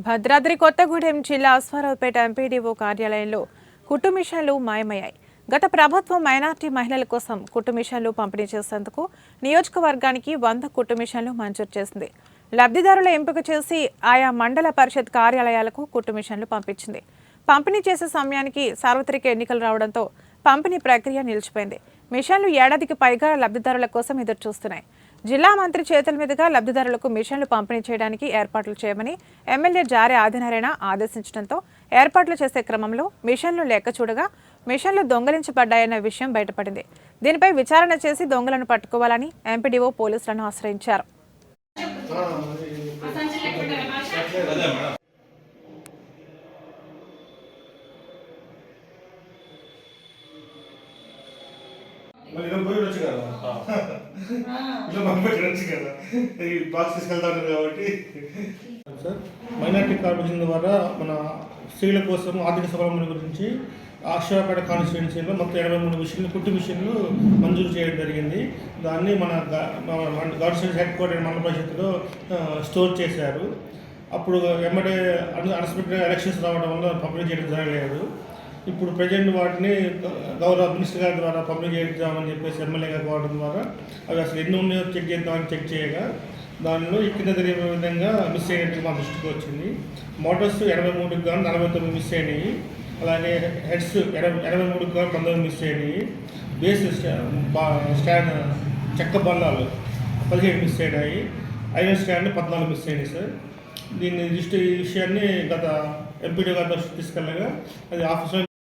భద్రాద్రి కొత్తగూడెం జిల్లా అశ్వారావుపేట ఎంపీడీఓ కార్యాలయంలో కుట్టు మిషన్లు మాయమయ్యాయి. గత ప్రభుత్వం మైనార్టీ మహిళల కోసం కుట్టు మిషన్లు పంపిణీ చేసేందుకు నియోజకవర్గానికి 100 కుట్టు మిషన్లు మంజూరు చేసింది. లబ్ధిదారుల ఎంపిక చేసి ఆయా మండల పరిషత్ కార్యాలయాలకు కుట్టు మిషన్లు పంపించింది. పంపిణీ చేసే సమయానికి సార్వత్రిక ఎన్నికలు రావడంతో పంపిణీ ప్రక్రియ నిలిచిపోయింది. మిషన్లు ఏడాదికి పైగా లబ్ధిదారుల కోసం ఎదురుచూస్తున్నాయి. జిల్లా మంత్రి చేతుల మీదుగా లబ్ధిదారులకు మిషన్లు పంపిణీ చేయడానికి ఏర్పాట్లు చేయమని ఎమ్మెల్యే జారే ఆదినారాయణ ఆదేశించడంతో ఏర్పాట్లు చేసే క్రమంలో మిషన్లు లెక్క చూడగా మిషన్లు దొంగలించబడ్డాయన్న విషయం బయటపడింది. దీనిపై విచారణ చేసి దొంగలను పట్టుకోవాలని ఎంపీడీఓ పోలీసులను ఆశ్రయించారు. మైనార్టీ కార్పొరేషన్ ద్వారా మన స్త్రీల కోసం ఆర్థిక స్వావలంబన గురించి అశ్వారావుపేట కాన్స్టిట్యున్సీలో మొత్తం 83 మిషన్లు కుట్టు మిషన్లు మంజూరు చేయడం జరిగింది. దాన్ని మన గవర్నమెంట్ హెడ్ క్వార్టర్ మండల పరిషత్తులో స్టోర్ చేశారు. అప్పుడు వెంబడే అన్ఎక్స్పెక్టెడ్ ఎలక్షన్స్ రావడం వల్ల పంపిణీ చేయడం జరగలేదు. ఇప్పుడు ప్రజెంట్ వాటిని గౌరవ మినిస్టర్ గారి ద్వారా పంపిణీ చేద్దామని చెప్పేసి ఎమ్మెల్యే గారు కోవడం ద్వారా అవి అసలు ఎన్ని ఉన్నాయో చెక్ చేద్దామని చెక్ చేయగా దానిలో కింద జరిగే విధంగా మిస్ అయినట్టు మా దృష్టికి వచ్చింది. మోటార్స్ 83కి గాను 49 మిస్ అయినాయి. అలాగే హెడ్స్ 83కి గాను 19 మిస్ అయినాయి. బేస్ స్టాండ్ చెక్క బల్లాలు 17 మిస్ అయినాయి. ఐరన్ స్టాండ్ 14 మిస్ అయినాయి సార్. ఈ విషయాన్ని గత ఎంపీడీ గారి దృష్టికి తీసుకెళ్ళగా అది ఆఫీసర్